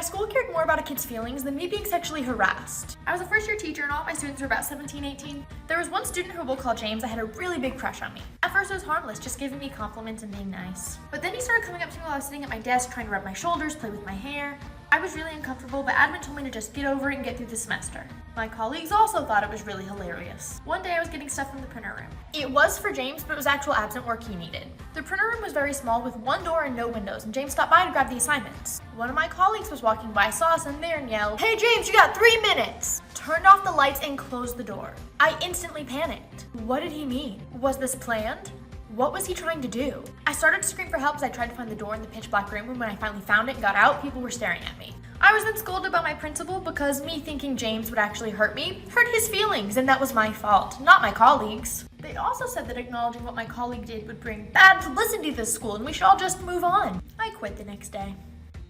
school cared more about a kid's feelings than me being sexually harassed. I was a first-year teacher and all my students were about 17, 18. There was one student who we'll call James that had a really big crush on me. At first it was harmless, just giving me compliments and being nice. But then he started coming up to me while I was sitting at my desk, trying to rub my shoulders, play with my hair. I was really uncomfortable, but admin told me to just get over it and get through the semester. My colleagues also thought it was really hilarious. One day I was getting stuff from the printer room. It was for James, but it was actual absent work he needed. The printer room was very small with one door and no windows, and James stopped by to grab the assignments. One of my colleagues was walking by, saw us in there and yelled, "Hey James, you got 3 minutes!" Turned off the lights and closed the door. I instantly panicked. What did he mean? Was this planned? What was he trying to do? I started to scream for help as I tried to find the door in the pitch black room, and when I finally found it and got out, people were staring at me. I was then scolded by my principal because me thinking James would actually hurt me hurt his feelings, and that was my fault, not my colleagues. They also said that acknowledging what my colleague did would bring bad publicity to this school and we should all just move on. I quit the next day.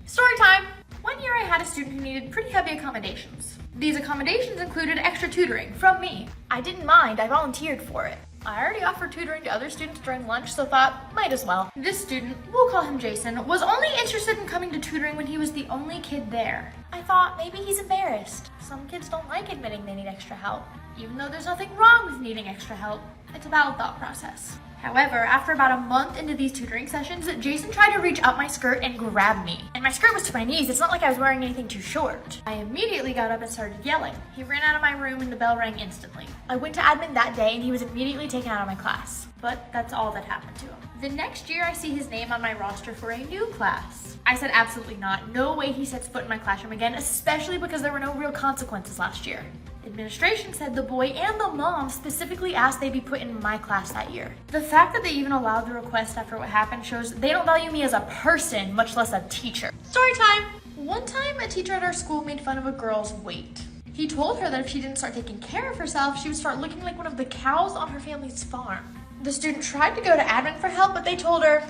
Story time! One year I had a student who needed pretty heavy accommodations. These accommodations included extra tutoring from me. I didn't mind, I volunteered for it. I already offered tutoring to other students during lunch, so thought, might as well. This student, we'll call him Jason, was only interested in coming to tutoring when he was the only kid there. I thought maybe he's embarrassed. Some kids don't like admitting they need extra help. Even though there's nothing wrong with needing extra help, it's a valid thought process. However, after about a month into these tutoring sessions, Jason tried to reach up my skirt and grab me. And my skirt was to my knees, it's not like I was wearing anything too short. I immediately got up and started yelling. He ran out of my room and the bell rang instantly. I went to admin that day and he was immediately taken out of my class. But that's all that happened to him. The next year, I see his name on my roster for a new class. I said absolutely not. No way he sets foot in my classroom again, especially because there were no real consequences last year. Administration said the boy and the mom specifically asked they be put in my class that year. The fact that they even allowed the request after what happened shows they don't value me as a person, much less a teacher. Story time! One time, a teacher at our school made fun of a girl's weight. He told her that if she didn't start taking care of herself, she would start looking like one of the cows on her family's farm. The student tried to go to admin for help, but they told her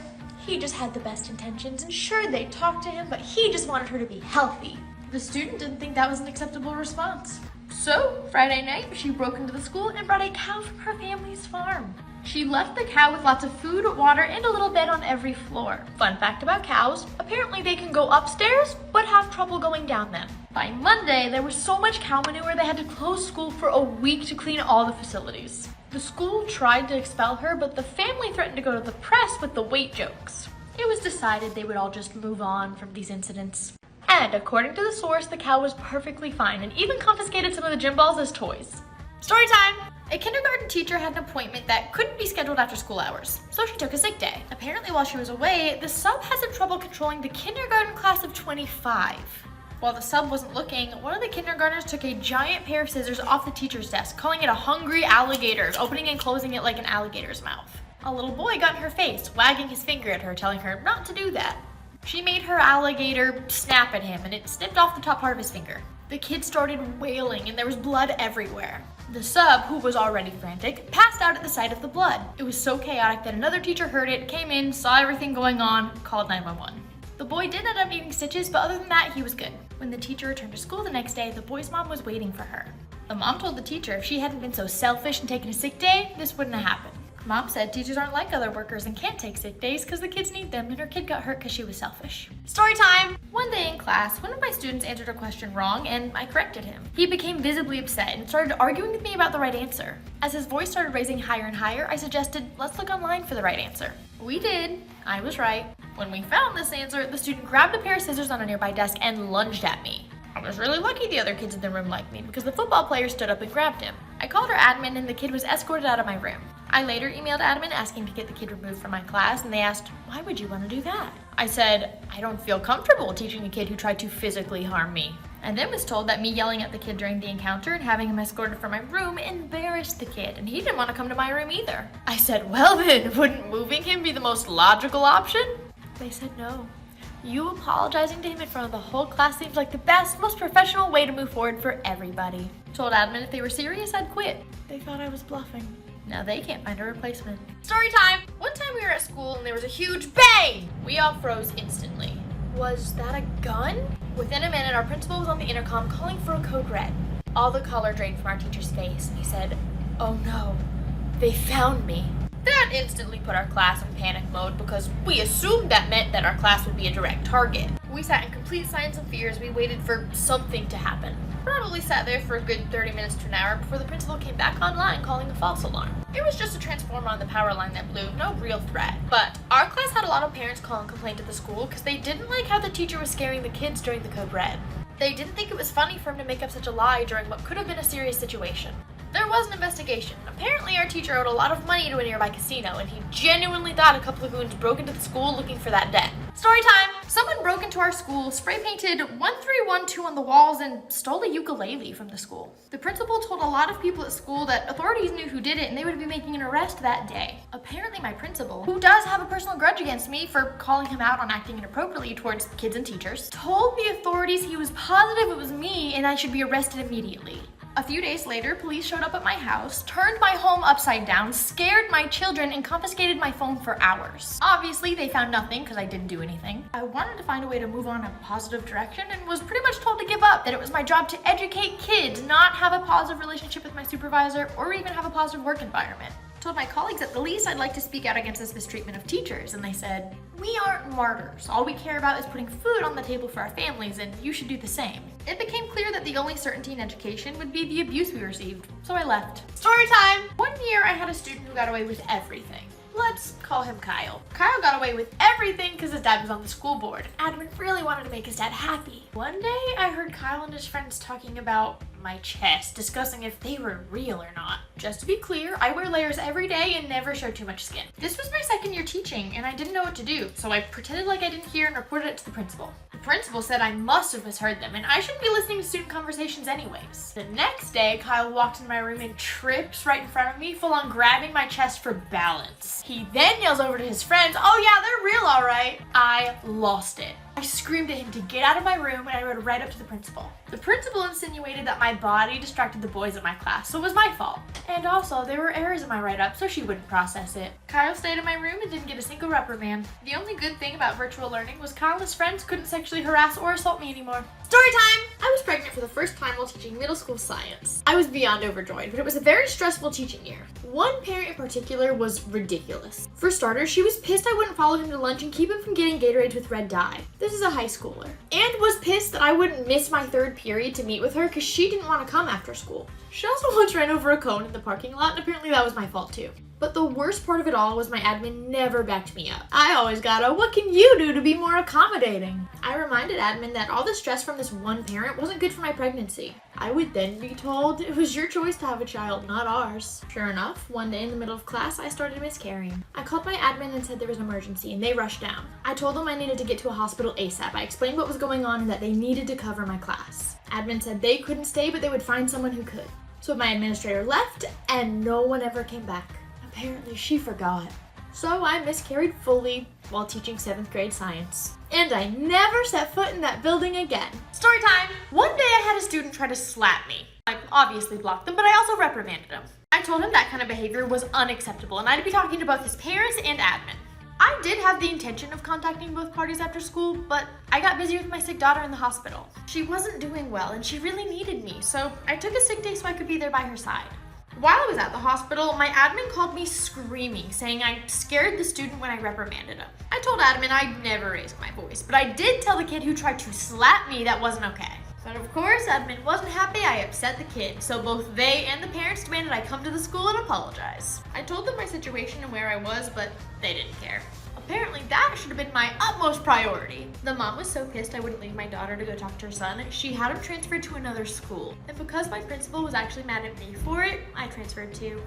he just had the best intentions, and sure, they talked to him, but he just wanted her to be healthy. The student didn't think that was an acceptable response. So, Friday night, she broke into the school and brought a cow from her family's farm. She left the cow with lots of food, water, and a little bed on every floor. Fun fact about cows, apparently they can go upstairs, but have trouble going down them. By Monday, there was so much cow manure they had to close school for a week to clean all the facilities. The school tried to expel her, but the family threatened to go to the press with the weight jokes. It was decided they would all just move on from these incidents. And according to the source, the cow was perfectly fine and even confiscated some of the gym balls as toys. Story time! A kindergarten teacher had an appointment that couldn't be scheduled after school hours, so she took a sick day. Apparently while she was away, the sub had some trouble controlling the kindergarten class of 25. While the sub wasn't looking, one of the kindergartners took a giant pair of scissors off the teacher's desk, calling it a hungry alligator, opening and closing it like an alligator's mouth. A little boy got in her face, wagging his finger at her, telling her not to do that. She made her alligator snap at him, and it snipped off the top part of his finger. The kid started wailing, and there was blood everywhere. The sub, who was already frantic, passed out at the sight of the blood. It was so chaotic that another teacher heard it, came in, saw everything going on, called 911. The boy did end up needing stitches, but other than that, he was good. When the teacher returned to school the next day, the boy's mom was waiting for her. The mom told the teacher if she hadn't been so selfish and taken a sick day, this wouldn't have happened. Mom said teachers aren't like other workers and can't take sick days because the kids need them, and her kid got hurt because she was selfish. Story time! One day in class, one of my students answered a question wrong and I corrected him. He became visibly upset and started arguing with me about the right answer. As his voice started raising higher and higher, I suggested, let's look online for the right answer. We did. I was right. When we found this answer, the student grabbed a pair of scissors on a nearby desk and lunged at me. I was really lucky the other kids in the room liked me because the football player stood up and grabbed him. I called our admin and the kid was escorted out of my room. I later emailed admin asking to get the kid removed from my class, and they asked, why would you want to do that? I said, I don't feel comfortable teaching a kid who tried to physically harm me. And then was told that me yelling at the kid during the encounter and having him escorted from my room embarrassed the kid, and he didn't want to come to my room either. I said, well then, wouldn't moving him be the most logical option? They said no. You apologizing to him in front of the whole class seems like the best, most professional way to move forward for everybody. Told admin if they were serious, I'd quit. They thought I was bluffing. Now they can't find a replacement. Story time! One time we were at school and there was a huge bang! We all froze instantly. Was that a gun? Within a minute, our principal was on the intercom calling for a code red. All the color drained from our teacher's face, and he said, oh no, they found me. That instantly put our class in panic mode because we assumed that meant that our class would be a direct target. We sat in complete silence and fear as we waited for something to happen. Probably sat there for a good 30 minutes to an hour before the principal came back online calling a false alarm. It was just a transformer on the power line that blew, no real threat. But our class had a lot of parents call and complain to the school because they didn't like how the teacher was scaring the kids during the code red. They didn't think it was funny for him to make up such a lie during what could have been a serious situation. There was an investigation. Apparently our teacher owed a lot of money to a nearby casino, and he genuinely thought a couple of goons broke into the school looking for that debt. Story time! Someone broke into our school, spray painted 1312 on the walls, and stole a ukulele from the school. The principal told a lot of people at school that authorities knew who did it and they would be making an arrest that day. Apparently my principal, who does have a personal grudge against me for calling him out on acting inappropriately towards kids and teachers, told the authorities he was positive it was me and I should be arrested immediately. A few days later, police showed up at my house, turned my home upside down, scared my children, and confiscated my phone for hours. Obviously, they found nothing because I didn't do anything. I wanted to find a way to move on a positive direction and was pretty much told to give up, that it was my job to educate kids, not have a positive relationship with my supervisor, or even have a positive work environment. I told my colleagues at the least I'd like to speak out against this mistreatment of teachers, and they said, "We aren't martyrs. All we care about is putting food on the table for our families, and you should do the same." It became clear that the only certainty in education would be the abuse we received, so I left. Story time! One year I had a student who got away with everything. Let's call him Kyle. Kyle got away with everything because his dad was on the school board. Admin really wanted to make his dad happy. One day I heard Kyle and his friends talking about my chest, discussing if they were real or not. Just to be clear, I wear layers every day and never show too much skin. This was my second year teaching and I didn't know what to do, so I pretended like I didn't hear and reported it to the principal. The principal said I must have misheard them and I shouldn't be listening to student conversations anyways. The next day, Kyle walked in my room and trips right in front of me, full on grabbing my chest for balance. He then yells over to his friends, "Oh yeah, they're real all right." I lost it. I screamed at him to get out of my room and I rode right up to the principal. The principal insinuated that my body distracted the boys in my class, so it was my fault. And also, there were errors in my write-up, so she wouldn't process it. Kyle stayed in my room and didn't get a single reprimand. The only good thing about virtual learning was Kyle and his friends couldn't sexually harass or assault me anymore. Story time! I was pregnant for the first time while teaching middle school science. I was beyond overjoyed, but it was a very stressful teaching year. One parent in particular was ridiculous. For starters, she was pissed I wouldn't follow him to lunch and keep him from getting Gatorades with red dye. This is a high schooler. And was pissed that I wouldn't miss my third period to meet with her because she didn't want to come after school. She also once ran over a cone in the parking lot, and apparently that was my fault too. But the worst part of it all was my admin never backed me up. I always got a, "What can you do to be more accommodating?" I reminded admin that all the stress from this one parent wasn't good for my pregnancy. I would then be told it was your choice to have a child, not ours. Sure enough, one day in the middle of class, I started miscarrying. I called my admin and said there was an emergency, and they rushed down. I told them I needed to get to a hospital ASAP. I explained what was going on and that they needed to cover my class. Admin said they couldn't stay, but they would find someone who could. So my administrator left, and no one ever came back. Apparently she forgot. So I miscarried fully while teaching 7th grade science. And I never set foot in that building again. Story time! One day I had a student try to slap me. I obviously blocked them, but I also reprimanded him. I told him that kind of behavior was unacceptable and I'd be talking to both his parents and admin. I did have the intention of contacting both parties after school, but I got busy with my sick daughter in the hospital. She wasn't doing well and she really needed me, so I took a sick day so I could be there by her side. While I was at the hospital, my admin called me screaming, saying I scared the student when I reprimanded him. I told admin I'd never raised my voice, but I did tell the kid who tried to slap me that wasn't okay. But of course, admin wasn't happy I upset the kid, so both they and the parents demanded I come to the school and apologize. I told them my situation and where I was, but they didn't care. Apparently, that should have been my utmost priority. The mom was so pissed I wouldn't leave my daughter to go talk to her son, she had him transferred to another school. And because my principal was actually mad at me for it, I transferred too.